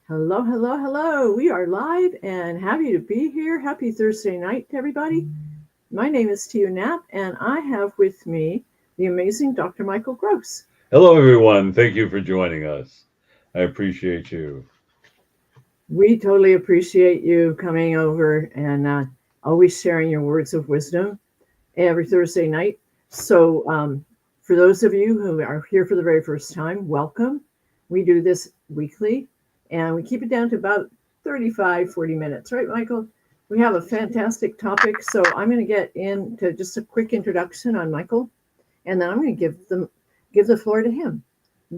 Hello, hello, hello. We are live and happy to be here. Happy Thursday night to everybody. My name is Tia Knapp, and I have with me the amazing Dr. Michael Gross. Hello, everyone. Thank you for joining us. I appreciate you. We totally appreciate you coming over and always sharing your words of wisdom every Thursday night. So, for those of you who are here for the very first time, welcome. We do this weekly and we keep it down to about 35, 40 minutes, right, Michael? We have a fantastic topic. So, I'm going to get into just a quick introduction on Michael, and then I'm going to give the floor to him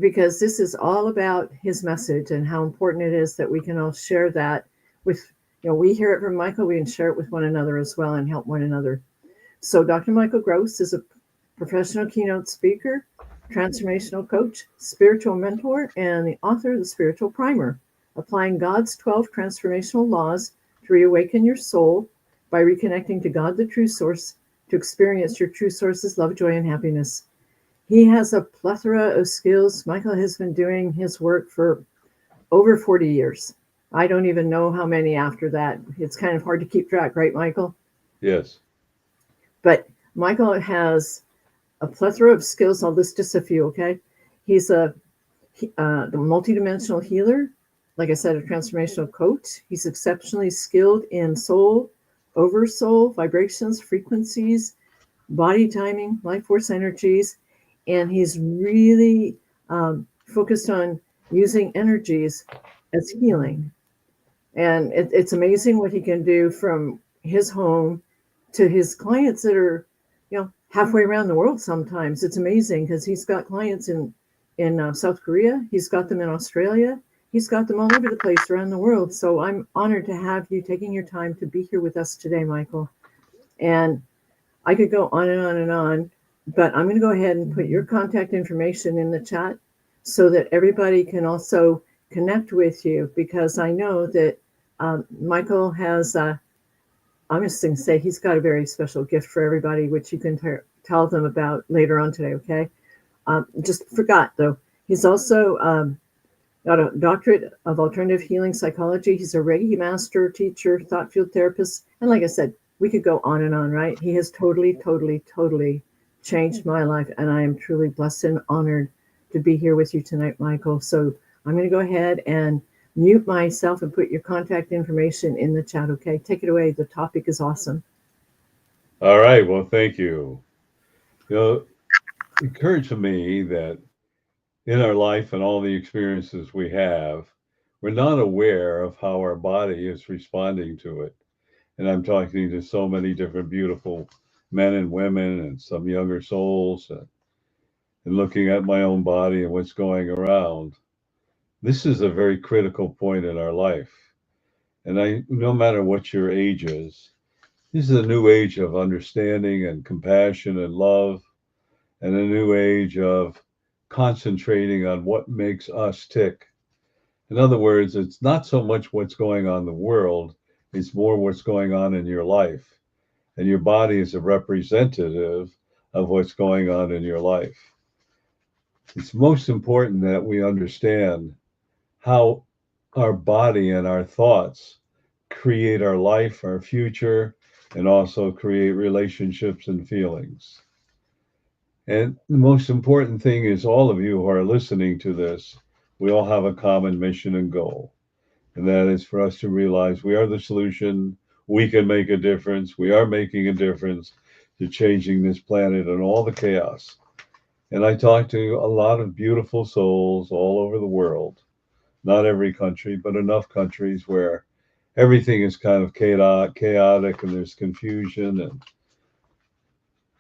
because this is all about his message and how important it is that we can all share that with, we hear it from Michael, we can share it with one another as well and help one another. So, Dr. Michael Gross is a professional keynote speaker, transformational coach, spiritual mentor, and the author of the Spiritual Primer, applying God's 12 transformational laws to reawaken your soul by reconnecting to God, the true source, to experience your true source's love, joy, and happiness. He has a plethora of skills. Michael has been doing his work for over 40 years. I don't even know how many after that. It's kind of hard to keep track, right, Michael? Yes. But Michael has a plethora of skills. I'll list just a few, okay? He's the multidimensional healer, like I said, a transformational coach. He's exceptionally skilled in soul, oversoul, vibrations, frequencies, body timing, life force energies, and he's really focused on using energies as healing. And it's amazing what he can do from his home to his clients that are, halfway around the world. Sometimes it's amazing because he's got clients in South Korea, he's got them in Australia, he's got them all over the place around the world. So I'm honored to have you taking your time to be here with us today, Michael. And I could go on and on and on, but I'm going to go ahead and put your contact information in the chat so that everybody can also connect with you, because I know that Michael has I'm just going to say he's got a very special gift for everybody, which you can tell them about later on today, okay? Just forgot, though. He's also got a doctorate of alternative healing psychology. He's a Reiki master, teacher, thought field therapist. And like I said, we could go on and on, right? He has totally, totally, totally changed my life. And I am truly blessed and honored to be here with you tonight, Michael. So I'm going to go ahead and mute myself and put your contact information in the chat, okay? Take it away. The topic is awesome. All right. Well, thank you. It occurred to me that in our life and all the experiences we have, we're not aware of how our body is responding to it. And I'm talking to so many different beautiful men and women and some younger souls, and looking at my own body and what's going around. This is a very critical point in our life. And no matter what your age is, this is a new age of understanding and compassion and love, and a new age of concentrating on what makes us tick. In other words, it's not so much what's going on in the world, it's more what's going on in your life. And your body is a representative of what's going on in your life. It's most important that we understand how our body and our thoughts create our life, our future, and also create relationships and feelings. And the most important thing is all of you who are listening to this, we all have a common mission and goal. And that is for us to realize we are the solution. We can make a difference. We are making a difference to changing this planet and all the chaos. And I talk to a lot of beautiful souls all over the world, not every country, but enough countries where everything is kind of chaotic and there's confusion, and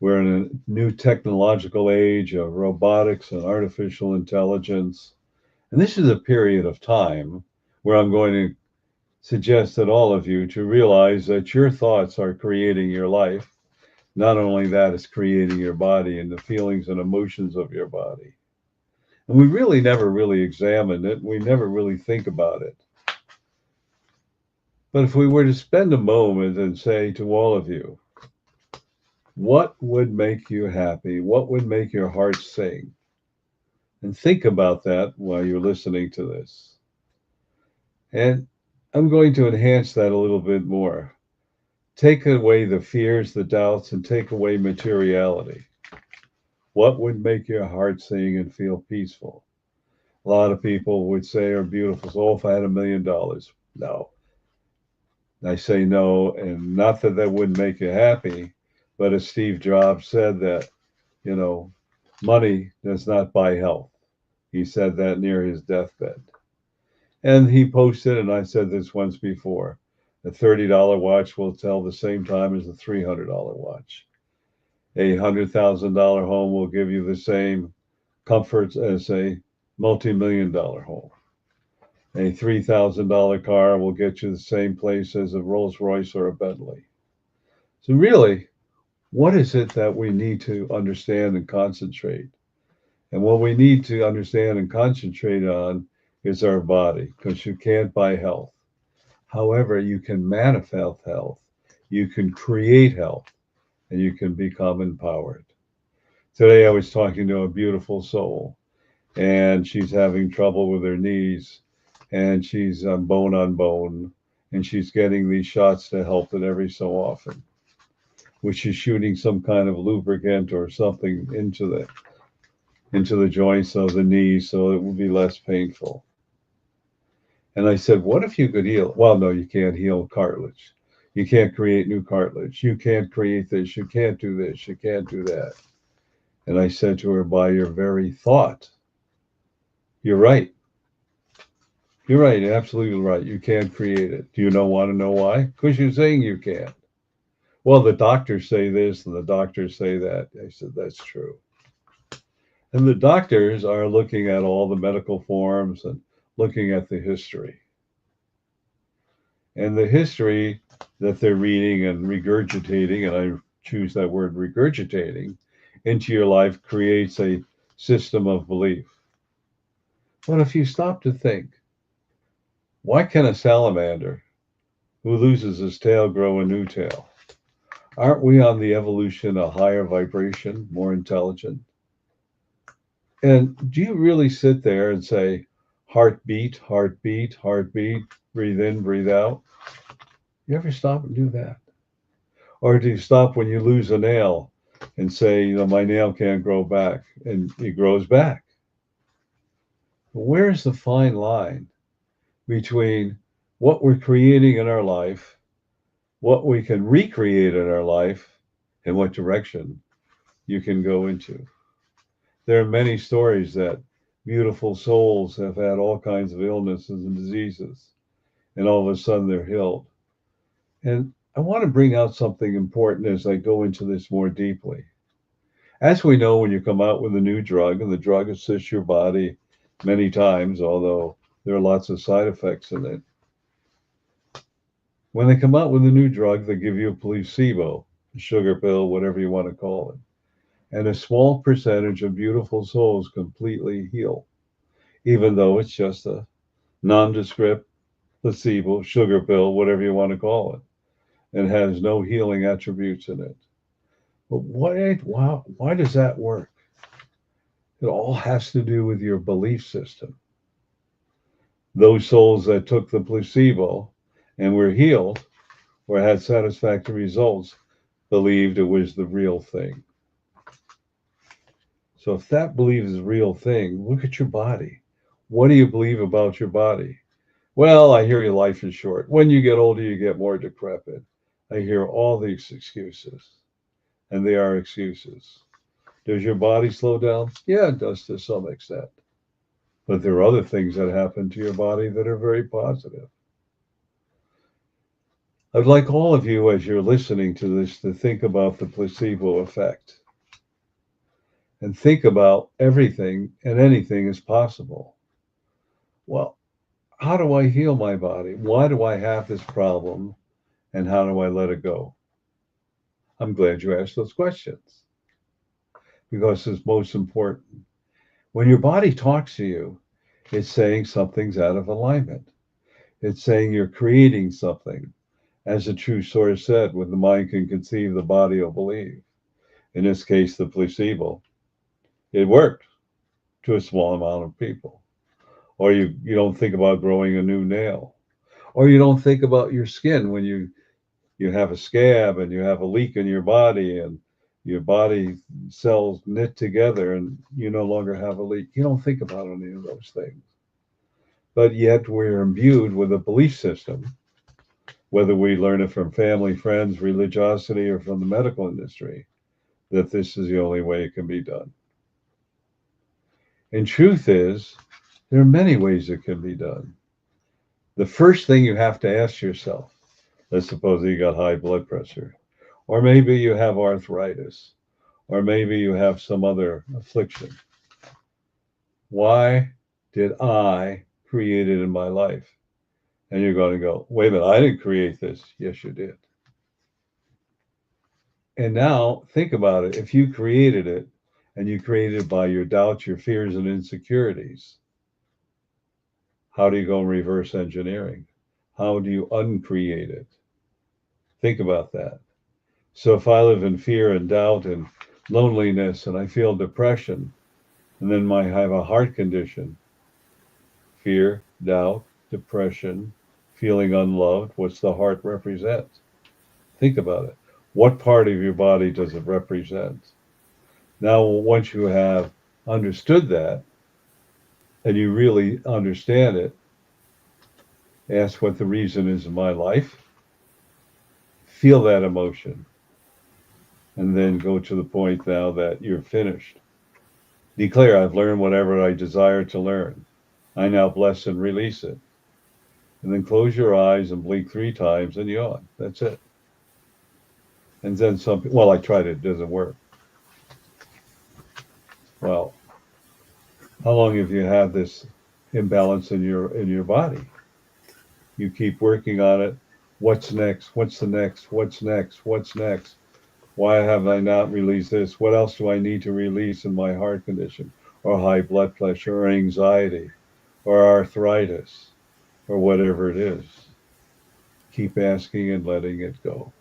we're in a new technological age of robotics and artificial intelligence. And this is a period of time where I'm going to suggest that all of you to realize that your thoughts are creating your life. Not only that, it's creating your body and the feelings and emotions of your body. And we really never really examine it. We never really think about it. But if we were to spend a moment and say to all of you, what would make you happy? What would make your heart sing? And think about that while you're listening to this. And I'm going to enhance that a little bit more. Take away the fears, the doubts, and take away materiality. What would make your heart sing and feel peaceful? A lot of people would say, "Are beautiful soul, if I had $1 million." No, I say no, and not that that wouldn't make you happy, but as Steve Jobs said that, you know, money does not buy health. He said that near his deathbed. And he posted, and I said this once before, a $30 watch will tell the same time as a $300 watch. A $100,000 home will give you the same comforts as a multi-million dollar home. A $3,000 car will get you the same place as a Rolls Royce or a Bentley. So, really, what is it that we need to understand and concentrate? And what we need to understand and concentrate on is our body, because you can't buy health. However, you can manifest health, you can create health, and you can become empowered. Today, I was talking to a beautiful soul, and she's having trouble with her knees, and she's on bone, and she's getting these shots to help it every so often, which is shooting some kind of lubricant or something into the joints of the knee so it will be less painful. And I said, what if you could heal? Well, no, you can't heal cartilage. You can't create new cartilage. You can't create this. You can't do this. You can't do that. And I said to her, by your very thought, you're right. You're right. Absolutely right. You can't create it. Do you want to know why? Because you're saying you can't. Well, the doctors say this and the doctors say that. I said, that's true. And the doctors are looking at all the medical forms and looking at the history. And the history that they're reading and regurgitating, and I choose that word regurgitating, into your life creates a system of belief. But if you stop to think, why can a salamander who loses his tail grow a new tail? Aren't we on the evolution, a higher vibration, more intelligent? And do you really sit there and say, heartbeat, heartbeat, heartbeat, breathe in, breathe out? You ever stop and do that? Or do you stop when you lose a nail and say, my nail can't grow back, and it grows back? Where's the fine line between what we're creating in our life, what we can recreate in our life, and what direction you can go into? There are many stories that beautiful souls have had all kinds of illnesses and diseases, and all of a sudden they're healed. And I want to bring out something important as I go into this more deeply. As we know, when you come out with a new drug, and the drug assists your body many times, although there are lots of side effects in it. When they come out with a new drug, they give you a placebo, a sugar pill, whatever you want to call it. And a small percentage of beautiful souls completely heal, even though it's just a nondescript placebo, sugar pill, whatever you want to call it, and has no healing attributes in it. But why does that work? It all has to do with your belief system. Those souls that took the placebo and were healed or had satisfactory results believed it was the real thing. So if that belief is the real thing, look at your body. What do you believe about your body? Well, I hear your life is short. When you get older, you get more decrepit. I hear all these excuses, and they are excuses. Does your body slow down? Yeah, it does to some extent. But there are other things that happen to your body that are very positive. I'd like all of you, as you're listening to this, to think about the placebo effect and think about everything and anything is possible. Well, how do I heal my body? Why do I have this problem? And how do I let it go? I'm glad you asked those questions because it's most important. When your body talks to you, it's saying something's out of alignment. It's saying you're creating something. As a true source said, when the mind can conceive, the body will believe. In this case, the placebo. It worked to a small amount of people. Or you don't think about growing a new nail. Or you don't think about your skin when you have a scab and you have a leak in your body and your body cells knit together and you no longer have a leak. You don't think about any of those things. But yet we're imbued with a belief system, whether we learn it from family, friends, religiosity, or from the medical industry, that this is the only way it can be done. And truth is, there are many ways it can be done. The first thing you have to ask yourself, let's suppose you got high blood pressure, or maybe you have arthritis, or maybe you have some other affliction. Why did I create it in my life? And you're going to go, wait a minute, I didn't create this. Yes, you did. And now think about it. If you created it and you created it by your doubts, your fears, and insecurities, how do you go reverse engineering? How do you uncreate it? Think about that. So if I live in fear and doubt and loneliness and I feel depression, and then I have a heart condition, fear, doubt, depression, feeling unloved, what's the heart represent? Think about it. What part of your body does it represent? Now, once you have understood that and you really understand it, ask what the reason is in my life, feel that emotion, and then go to the point now that you're finished. Declare, I've learned whatever I desire to learn. I now bless and release it. And then close your eyes and blink 3 times and yawn. That's it. And then well, I tried it doesn't work. Well, how long have you had this imbalance in your body? You keep working on it. What's next? What's the next? What's next? What's next? Why have I not released this? What else do I need to release in my heart condition, or high blood pressure, or anxiety, or arthritis, or whatever it is? Keep asking and letting it go.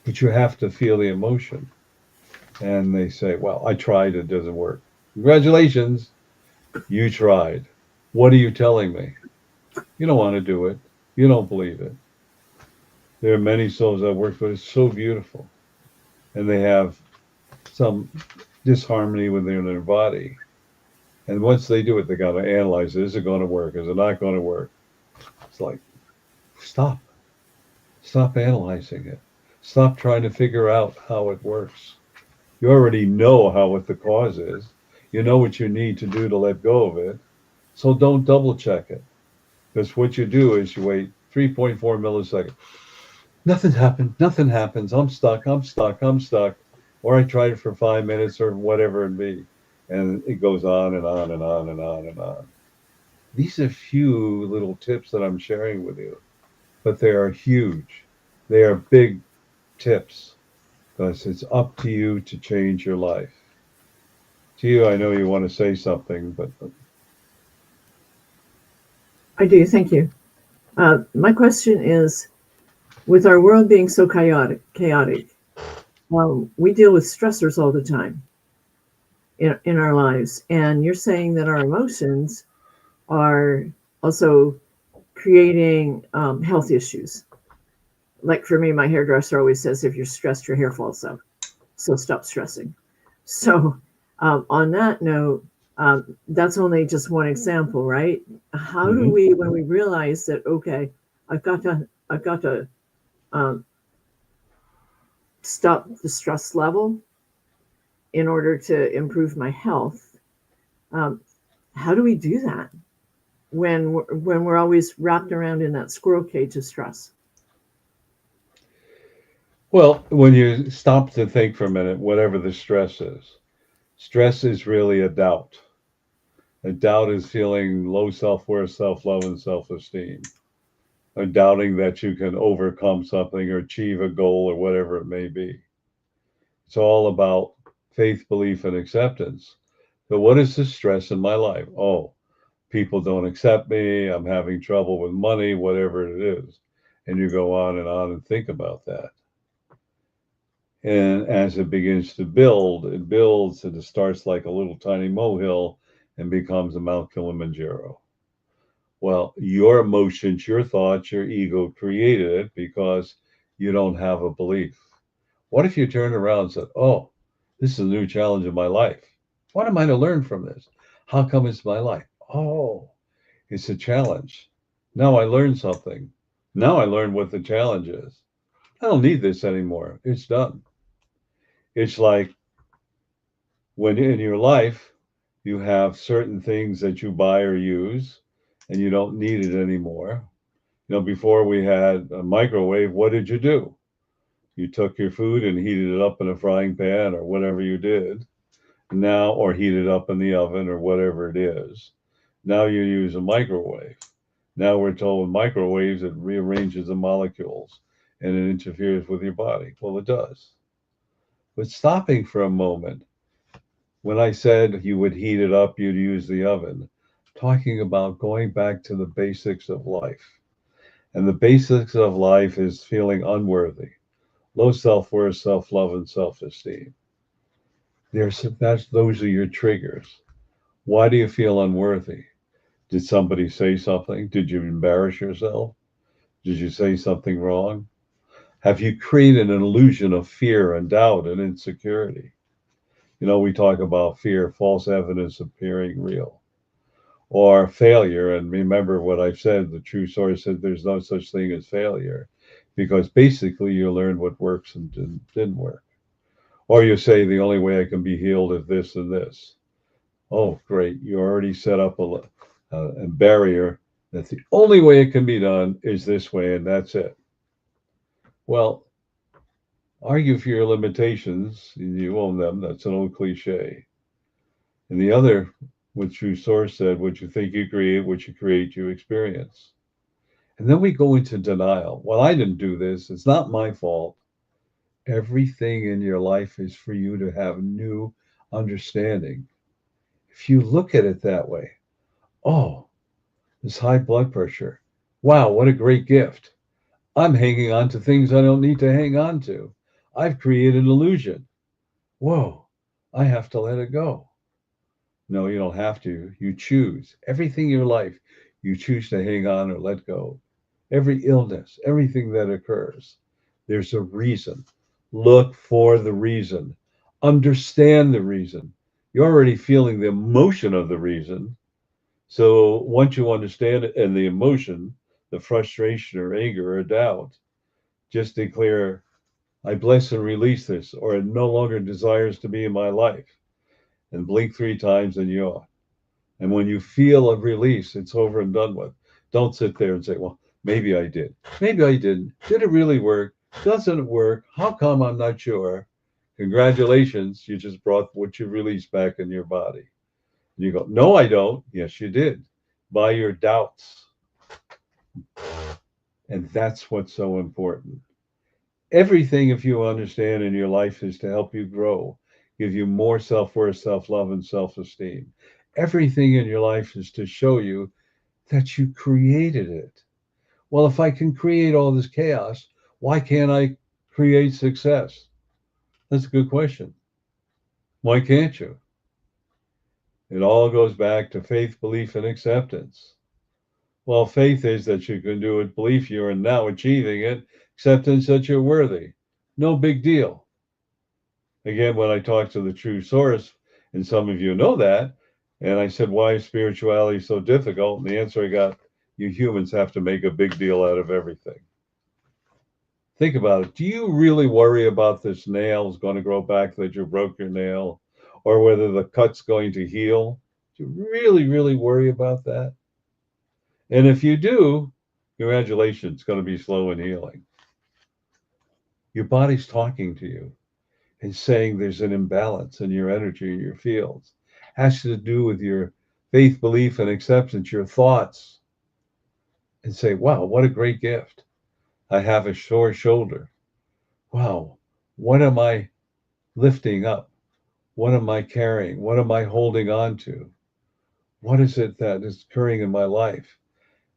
But you have to feel the emotion. And they say, well, I tried, it doesn't work. Congratulations, you tried. What are you telling me? You don't want to do it. You don't believe it. There are many souls I've worked with. It's so beautiful. And they have some disharmony within their body. And once they do it, they got to analyze it. Is it going to work? Is it not going to work? It's like, stop. Stop analyzing it. Stop trying to figure out how it works. You already know how what the cause is. You know what you need to do to let go of it. So don't double check it. Because what you do is you wait 3.4 milliseconds. Nothing happened. Nothing happens. I'm stuck. I'm stuck. I'm stuck. Or I tried it for 5 minutes or whatever it be. And it goes on and on and on and on and on. These are few little tips that I'm sharing with you, but they are huge. They are big tips because it's up to you to change your life. To you, I know you want to say something, but I do. Thank you. My question is, with our world being so chaotic, we deal with stressors all the time in our lives. And you're saying that our emotions are also creating health issues. Like for me, my hairdresser always says, if you're stressed, your hair falls out. So stop stressing. So on that note, that's only just one example, right? How do we, when we realize that, okay, I've got to stop the stress level in order to improve my health. How do we do that when we're always wrapped around in that squirrel cage of stress? well, when you stop to think for a minute, whatever the stress is really a doubt. A doubt is feeling low self-worth, self-love, and self-esteem. Or doubting that you can overcome something or achieve a goal or whatever it may be. It's all about faith, belief, and acceptance. So what is the stress in my life? Oh, people don't accept me. I'm having trouble with money, whatever it is. And you go on and think about that. And as it begins to build, it builds and it starts like a little tiny molehill and becomes a Mount Kilimanjaro. Well, your emotions, your thoughts, your ego created it because you don't have a belief. What if you turned around and said, oh, this is a new challenge in my life. What am I to learn from this? How come it's my life? Oh, it's a challenge. Now I learned something. Now I learned what the challenge is. I don't need this anymore. It's done. It's like when in your life you have certain things that you buy or use and you don't need it anymore. Before we had a microwave, what did you do? You took your food and heated it up in a frying pan or whatever you did. Now, or heat it up in the oven or whatever it is. Now you use a microwave. Now we're told with microwaves it rearranges the molecules and it interferes with your body. Well, it does. But stopping for a moment, when I said you would heat it up, you'd use the oven, talking about going back to the basics of life. And the basics of life is feeling unworthy, low self-worth, self-love, and self-esteem. Those are your triggers. Why do you feel unworthy? Did somebody say something? Did you embarrass yourself? Did you say something wrong? Have you created an illusion of fear and doubt and insecurity? We talk about fear, false evidence appearing real, or failure. And remember what I've said, the true source said there's no such thing as failure, because basically you learned what works and didn't work. Or you say the only way I can be healed is this and this. Oh, great. You already set up a barrier that the only way it can be done is this way, and that's it. Well, argue for your limitations. You own them. That's an old cliche. And the other, what True Source said, what you think you create, what you create, you experience. And then we go into denial. Well, I didn't do this. It's not my fault. Everything in your life is for you to have new understanding. If you look at it that way, oh, this high blood pressure. Wow, what a great gift. I'm hanging on to things I don't need to hang on to. I've created an illusion. Whoa, I have to let it go. No, you don't have to. You choose. Everything in your life, you choose to hang on or let go. Every illness, everything that occurs, there's a reason. Look for the reason. Understand the reason. You're already feeling the emotion of the reason. So once you understand it and the emotion, the frustration or anger or doubt, just declare, I bless and release this, or it no longer desires to be in my life. And blink 3 times and yawn. And when you feel a release, it's over and done with. Don't sit there and say, well, maybe I did. Maybe I didn't. Did it really work? Doesn't it work? How come I'm not sure? Congratulations, you just brought what you released back in your body. And you go, no, I don't. Yes, you did. By your doubts. And that's what's so important. Everything, if you understand in your life, is to help you grow, give you more self-worth, self-love, and self-esteem. Everything in your life is to show you that you created it. Well, if I can create all this chaos, why can't I create success? That's a good question. Why can't you? It all goes back to faith, belief, and acceptance. Well, faith is that you can do it. Belief, you are now achieving it. Acceptance that you're worthy. No big deal. Again, when I talked to the True Source, and some of you know that, and I said, why is spirituality so difficult? And the answer I got, you humans have to make a big deal out of everything. Think about it. Do you really worry about this nail is going to grow back, that you broke your nail, or whether the cut's going to heal? Do you really, really worry about that? And if you do, congratulations, it's going to be slow in healing. Your body's talking to you and saying there's an imbalance in your energy, in your fields. Has to do with your faith, belief, and acceptance, your thoughts. And say, wow, what a great gift. I have a sore shoulder. Wow, what am I lifting up? What am I carrying? What am I holding on to? What is it that is occurring in my life?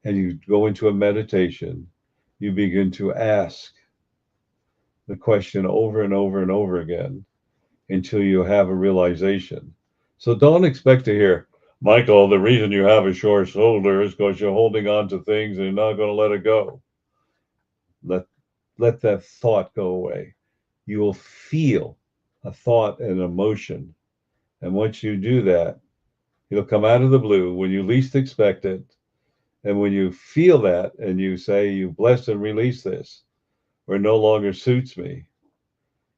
And you go into a meditation. You begin to ask the question over and over and over again until you have a realization. So don't expect to hear, Michael, the reason you have a short shoulder is because you're holding on to things and you're not going to let it go. Let let that thought go away. You will feel a thought and emotion. And once you do that, it'll come out of the blue when you least expect it. And when you feel that and you say, you bless and release this, or it no longer suits me,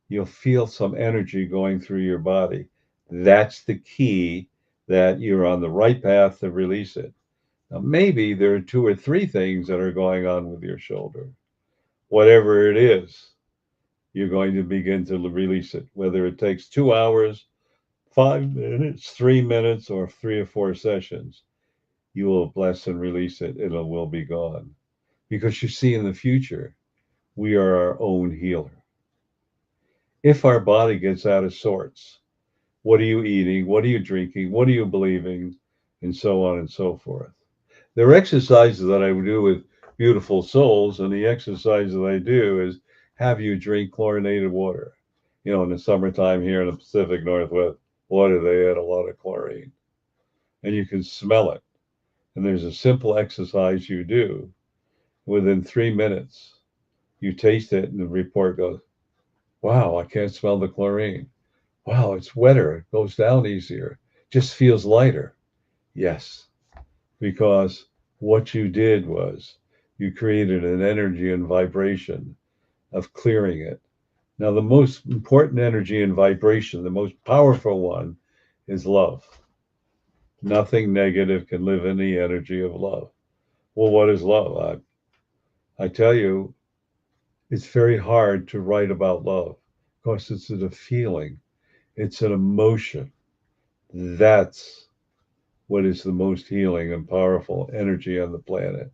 you'll feel some energy going through your body. That's the key that you're on the right path to release it. Now, maybe there are two or three things that are going on with your shoulder. Whatever it is, you're going to begin to release it, whether it takes 2 hours, 5 minutes, 3 minutes, or 3 or 4 sessions. You will bless and release it, and it will be gone. Because you see, in the future, we are our own healer. If our body gets out of sorts, what are you eating? What are you drinking? What are you believing? And so on and so forth. There are exercises that I do with beautiful souls, and the exercise that I do is have you drink chlorinated water. You know, in the summertime here in the Pacific Northwest, water, they add a lot of chlorine, and you can smell it. And there's a simple exercise you do. Within 3 minutes, you taste it, and the report goes, wow, I can't smell the chlorine. Wow, it's wetter. It goes down easier. Just feels lighter. Yes, because what you did was you created an energy and vibration of clearing it. Now, the most important energy and vibration, the most powerful one, is love. Nothing negative can live in the energy of love. Well, what is love? I tell you, it's very hard to write about love because it's a feeling, it's an emotion. That's what is the most healing and powerful energy on the planet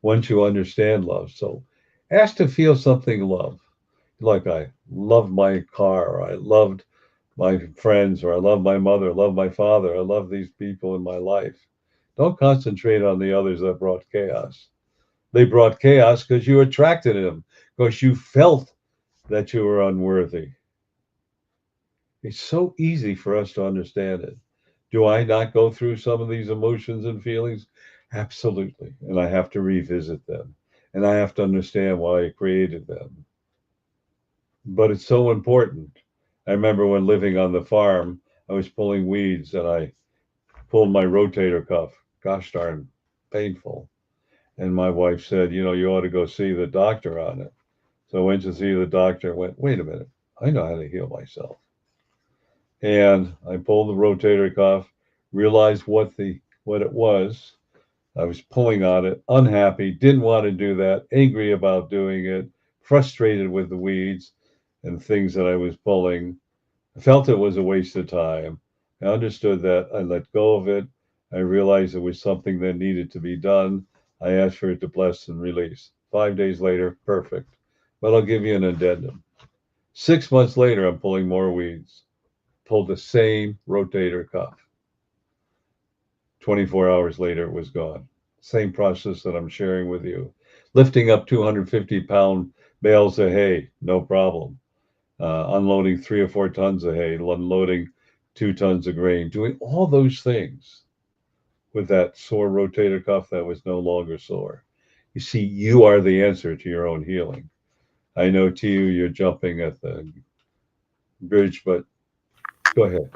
once you understand love. So ask to feel something love. Like I loved my car, or I loved my friends, or I love my mother, I love my father, I love these people in my life. Don't concentrate on the others that brought chaos. They brought chaos because you attracted them, because you felt that you were unworthy. It's so easy for us to understand it. Do I not go through some of these emotions and feelings? Absolutely. And I have to revisit them. And I have to understand why I created them. But it's so important. I remember when living on the farm, I was pulling weeds and I pulled my rotator cuff. Gosh darn painful. And my wife said, you know, you ought to go see the doctor on it. So I went to see the doctor and went, wait a minute, I know how to heal myself. And I pulled the rotator cuff, realized what it was. I was pulling on it, unhappy, didn't want to do that, angry about doing it, frustrated with the weeds and things that I was pulling. I felt it was a waste of time. I understood that. I let go of it. I realized it was something that needed to be done. I asked for it to bless and release. 5 days later, perfect. But I'll give you an addendum. 6 months later, I'm pulling more weeds. Pulled the same rotator cuff. 24 hours later, it was gone. Same process that I'm sharing with you. Lifting up 250-pound bales of hay, no problem. Unloading 3 or 4 tons of hay, unloading 2 tons of grain, doing all those things with that sore rotator cuff that was no longer sore. You see, you are the answer to your own healing. I know to you, you're jumping at the bridge, but go ahead.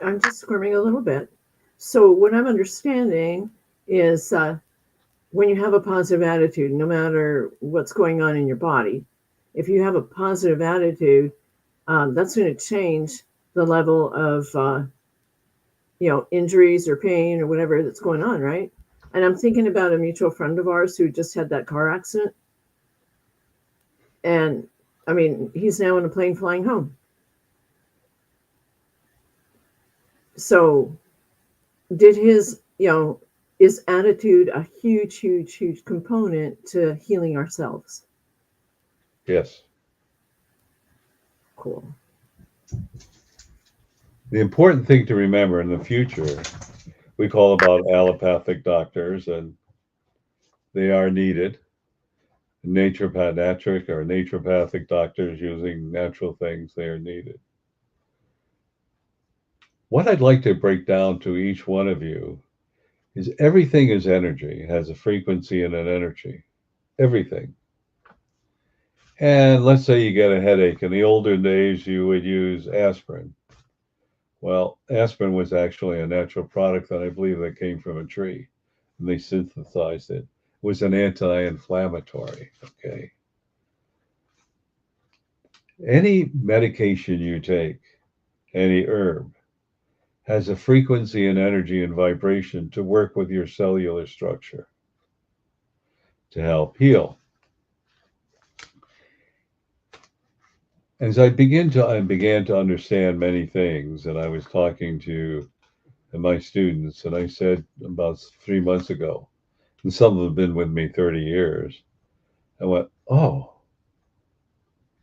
I'm just squirming a little bit. So what I'm understanding is when you have a positive attitude, no matter what's going on in your body, if you have a positive attitude, that's going to change the level of injuries or pain or whatever that's going on, right? And I'm thinking about a mutual friend of ours who just had that car accident, and I mean, he's now in a plane flying home. So did his is attitude a huge component to healing ourselves? Yes. Cool. The important thing to remember in the future, we call about allopathic doctors, and they are needed. Naturopathic doctors using natural things, they are needed. What I'd like to break down to each one of you is everything is energy. It has a frequency and an energy. Everything. And let's say you get a headache. In the older days, you would use aspirin. Well, aspirin was actually a natural product that I believe that came from a tree, and they synthesized it. It was an anti-inflammatory. Okay. Any medication you take, any herb, has a frequency and energy and vibration to work with your cellular structure to help heal. As I began to understand many things, and I was talking to my students, and I said about 3 months ago, and some of them have been with me 30 years, I went, oh,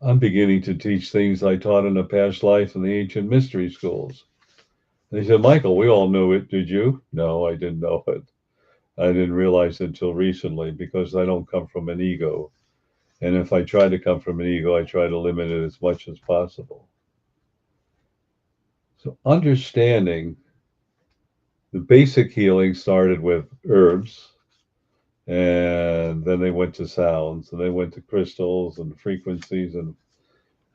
I'm beginning to teach things I taught in a past life in the ancient mystery schools. And they said, Michael, we all knew it. Did you? No, I didn't know it. I didn't realize it until recently because I don't come from an ego. And if I try to come from an ego, I try to limit it as much as possible. So understanding the basic healing started with herbs, and then they went to sounds, and they went to crystals and frequencies and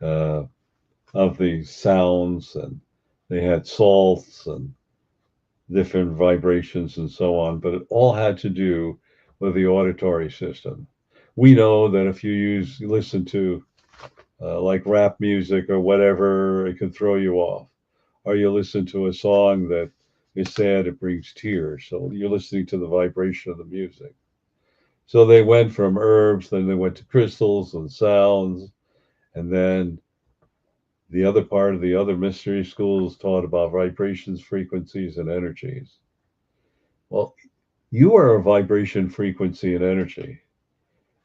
of the sounds, and they had salts and different vibrations and so on, but it all had to do with the auditory system. We know that if you listen to like rap music or whatever, it can throw you off. Or you listen to a song that is sad, it brings tears. So you're listening to the vibration of the music. So they went from herbs, then they went to crystals and sounds, and then the other part of the other mystery schools taught about vibrations, frequencies, and energies. Well, you are a vibration, frequency, and energy.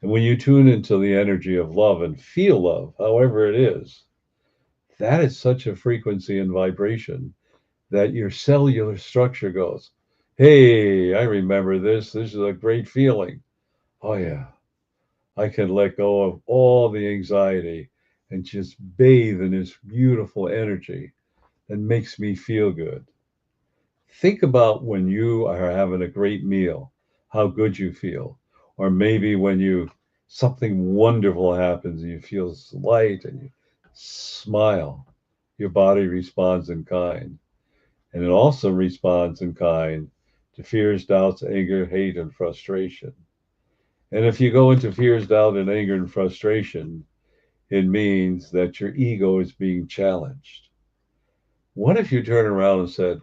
And when you tune into the energy of love and feel love, however it is, that is such a frequency and vibration that your cellular structure goes, hey, I remember this. This is a great feeling. Oh, yeah. I can let go of all the anxiety and just bathe in this beautiful energy that makes me feel good. Think about when you are having a great meal, how good you feel. Or maybe when something wonderful happens and you feel light and you smile, your body responds in kind. And it also responds in kind to fears, doubts, anger, hate, and frustration. And if you go into fears, doubt, and anger and frustration, it means that your ego is being challenged. What if you turn around and said,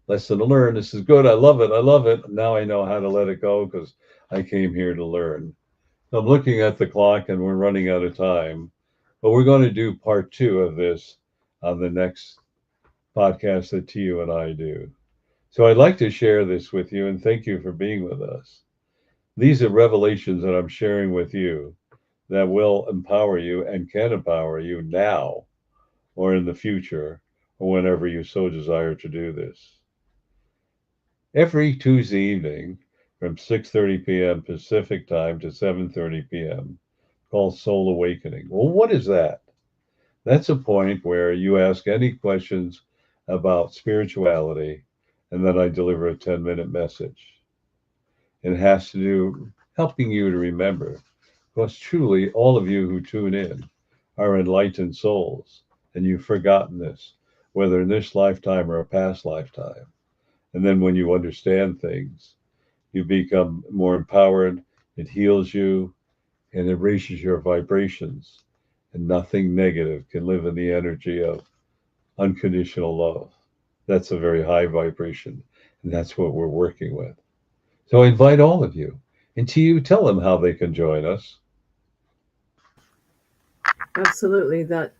lesson to learn, this is good, I love it, I love it. Now I know how to let it go because I came here to learn. I'm looking at the clock and we're running out of time, but we're going to do part 2 of this on the next podcast that Tio and I do. So I'd like to share this with you and thank you for being with us. These are revelations that I'm sharing with you that will empower you and can empower you now or in the future or whenever you so desire to do this. Every Tuesday evening from 6:30 p.m. Pacific time to 7:30 p.m. called Soul Awakening. Well, what is that? That's a point where you ask any questions about spirituality and then I deliver a 10-minute message. It has to do helping you to remember, because truly all of you who tune in are enlightened souls, and you've forgotten this, whether in this lifetime or a past lifetime. And then when you understand things, you become more empowered, it heals you, and it raises your vibrations. And nothing negative can live in the energy of unconditional love. That's a very high vibration, and that's what we're working with. So I invite all of you. And to you, tell them how they can join us. Absolutely. That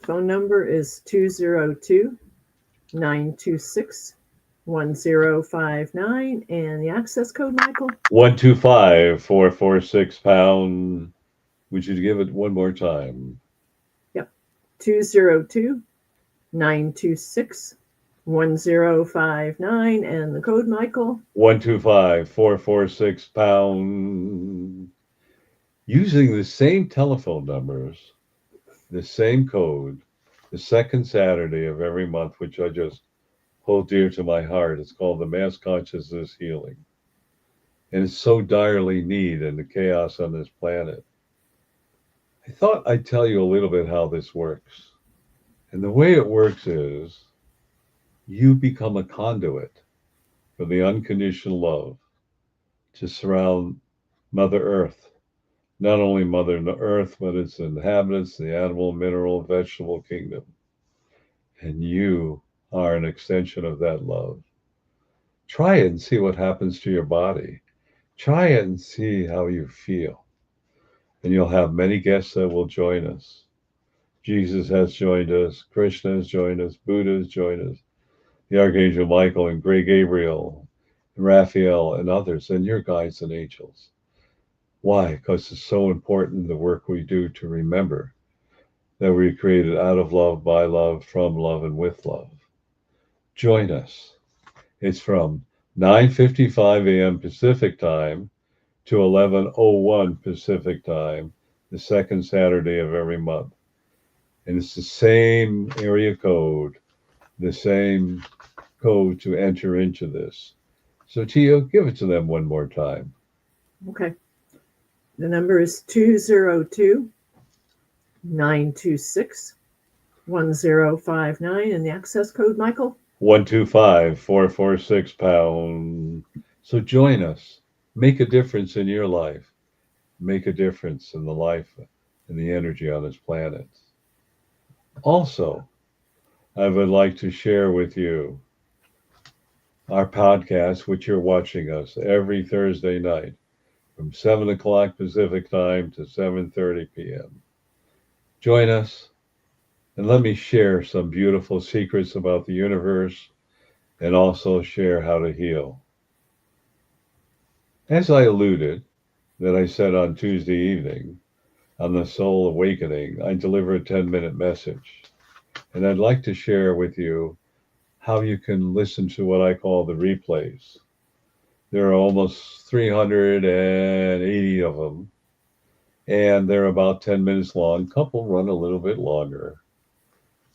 phone number is 202-926-1059. And the access code, Michael? 125446 #. Would you give it one more time? Yep. 202-926-1059. And the code, Michael? 125446 #. Using the same telephone numbers, the same code, the second Saturday of every month, which I just hold dear to my heart. It's called the Mass Consciousness Healing. And it's so direly needed in the chaos on this planet. I thought I'd tell you a little bit how this works. And the way it works is you become a conduit for the unconditional love to surround Mother Earth. Not only Mother Earth, but its inhabitants, the animal, mineral, vegetable kingdom. And you are an extension of that love. Try it and see what happens to your body. Try it and see how you feel. And you'll have many guests that will join us. Jesus has joined us, Krishna has joined us, Buddha has joined us, the Archangel Michael and Great Gabriel, and Raphael and others, and your guides and angels. Why? Because it's so important, the work we do, to remember that we created out of love, by love, from love, and with love. Join us. It's from 9:55 a.m. Pacific time to 11:01 Pacific time, the second Saturday of every month. And it's the same area code, the same code to enter into this. So Tio, give it to them one more time. Okay. The number is 202-926-1059. And the access code, Michael? 125446 #. So join us. Make a difference in your life. Make a difference in the life and the energy on this planet. Also, I would like to share with you our podcast, which you're watching us every Thursday night from 7 o'clock Pacific time to 7:30 p.m. Join us and let me share some beautiful secrets about the universe and also share how to heal. As I alluded, that I said on Tuesday evening on the Soul Awakening, I deliver a 10-minute message. And I'd like to share with you how you can listen to what I call the replays. There are almost 380 of them, and they're about 10 minutes long. A couple run a little bit longer.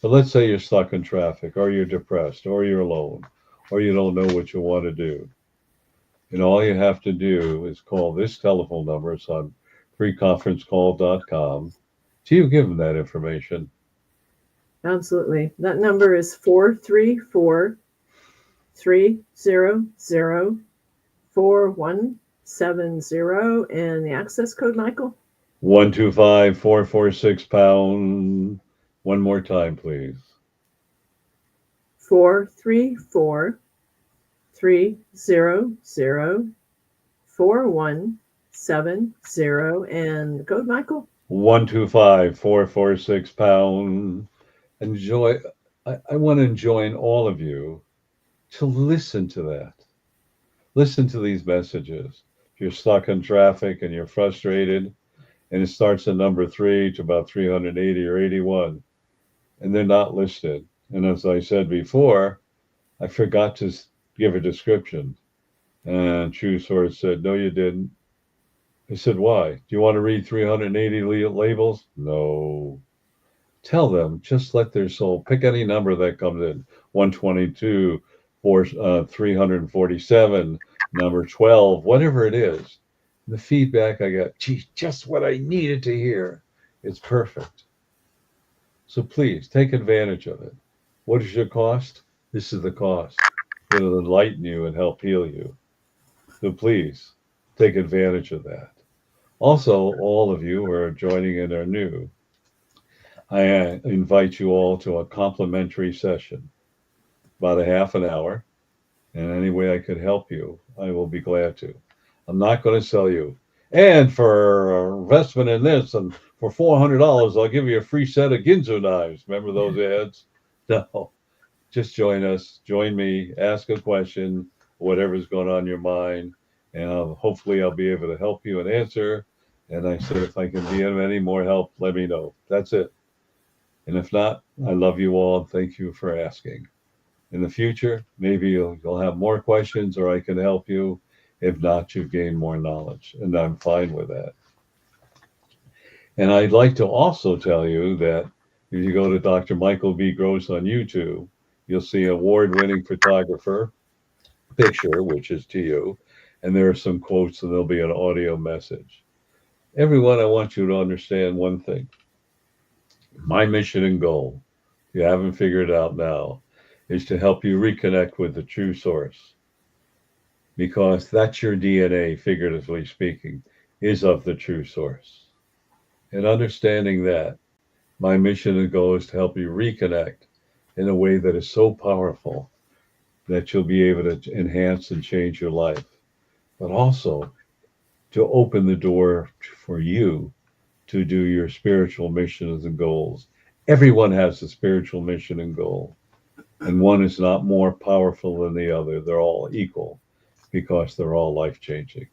But let's say you're stuck in traffic, or you're depressed, or you're alone, or you don't know what you want to do. And all you have to do is call this telephone number. It's on freeconferencecall.com. Do you give them that information? Absolutely. That number is 434-300-4170. And the access code, Michael? 125446 #. One more time, please. 434-300-4170. And the code, Michael? 125446 #. Enjoy. I want to join all of you to listen to that. Listen to these messages. If you're stuck in traffic and you're frustrated, and it starts at number 3 to about 380 or 81, and they're not listed. And as I said before, I forgot to give a description. And True Source said, "No, you didn't." I said, "Why? Do you want to read 380 labels?" No. Tell them, just let their soul pick any number that comes in. 122, 347, number 12, whatever it is. The feedback I got, gee, just what I needed to hear. It's perfect. So please take advantage of it. What is your cost? This is the cost. It'll enlighten you and help heal you. So please take advantage of that. Also, all of you who are joining and are new, I invite you all to a complimentary session, about a half an hour, and any way I could help you, I will be glad to. I'm not going to sell you. And for investment in this, and for $400, I'll give you a free set of Ginsu knives. Remember those ads? No. Just join us, join me, ask a question, whatever's going on in your mind, and hopefully I'll be able to help you and answer. And I said, if I can be of any more help, let me know. That's it. And if not, I love you all. And thank you for asking. In the future, maybe you'll have more questions or I can help you. If not, you've gained more knowledge, and I'm fine with that. And I'd like to also tell you that If you go to Dr. Michael V. Gross on YouTube, you'll see award-winning photographer picture, which is to you, and there are some quotes and there'll be an audio message. Everyone, I want you to understand one thing. My mission and goal, if you haven't figured it out now, is to help you reconnect with the true source, because that's your DNA, figuratively speaking, is of the true source. And understanding that, my mission and goal is to help you reconnect in a way that is so powerful that you'll be able to enhance and change your life, but also to open the door for you to do your spiritual missions and goals. Everyone has a spiritual mission and goal, and one is not more powerful than the other. They're all equal because they're all life-changing.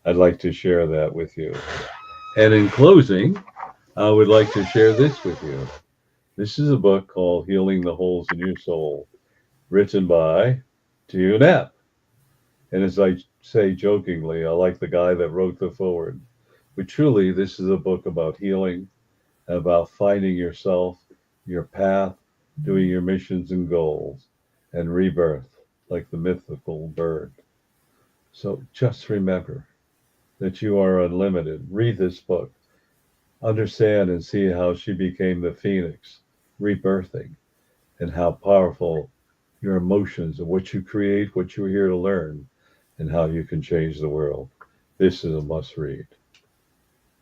I'd like to share that with you. And in closing, I would like to share this with you. This is a book called Healing the Holes in Your Soul, written by Tiu Knapp. And as I say jokingly, I like the guy that wrote the foreword. But truly, this is a book about healing, about finding yourself, your path, doing your missions and goals, and rebirth, like the mythical bird. So just remember that you are unlimited. Read this book. Understand and see how she became the phoenix, rebirthing, and how powerful your emotions and what you create, what you're here to learn, and how you can change the world. This is a must read.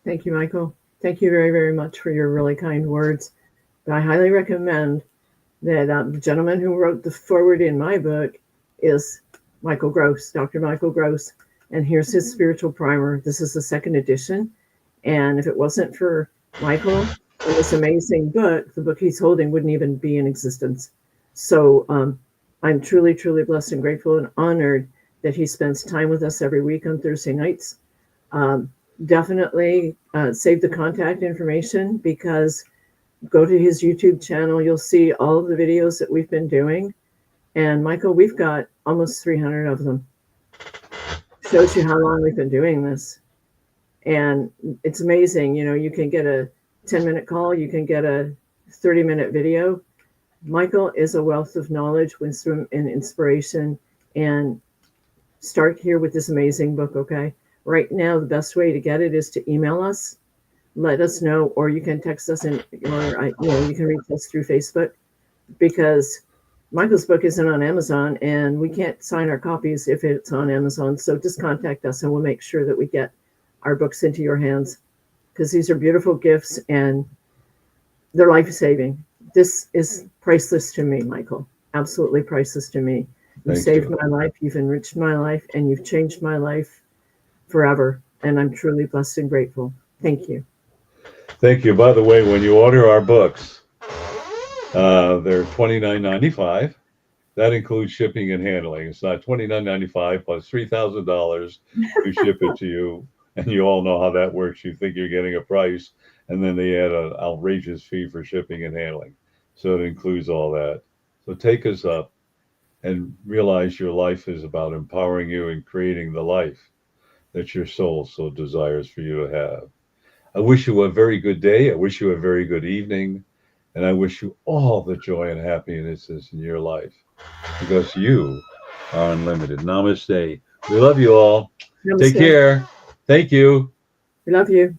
Thank you, Michael. Thank you very, very much for your really kind words. But I highly recommend that the gentleman who wrote the foreword in my book is Michael Gross, Dr. Michael Gross. And here's his spiritual primer. This is the second edition. And if it wasn't for Michael and this amazing book, the book he's holding wouldn't even be in existence. So I'm truly, truly blessed and grateful and honored that he spends time with us every week on Thursday nights. Definitely save the contact information, because go to his YouTube channel. You'll see all of the videos that we've been doing. And Michael, we've got almost 300 of them. Shows you how long we've been doing this. And it's amazing. You know, you can get a 10-minute call. You can get a 30-minute video. Michael is a wealth of knowledge, wisdom, and inspiration. And start here with this amazing book, okay? Right now, the best way to get it is to email us, let us know, or you can text us, or you can reach us through Facebook, because Michael's book isn't on Amazon, and we can't sign our copies if it's on Amazon. So just contact us, and we'll make sure that we get our books into your hands, because these are beautiful gifts, and they're life-saving. This is priceless to me, Michael. Absolutely priceless to me. You've saved my life, you've enriched my life, and you've changed my life forever. And I'm truly blessed and grateful. Thank you. Thank you. By the way, when you order our books, they're $29.95. That includes shipping and handling. It's not $29.95 plus $3,000 to ship it to you. And you all know how that works. You think you're getting a price, and then they add an outrageous fee for shipping and handling. So it includes all that. So take us up and realize your life is about empowering you and creating the life that your soul so desires for you to have. I wish you a very good day. I wish you a very good evening. And I wish you all the joy and happiness in your life, because you are unlimited. Namaste. We love you all. Namaste. Take care. Thank you. We love you.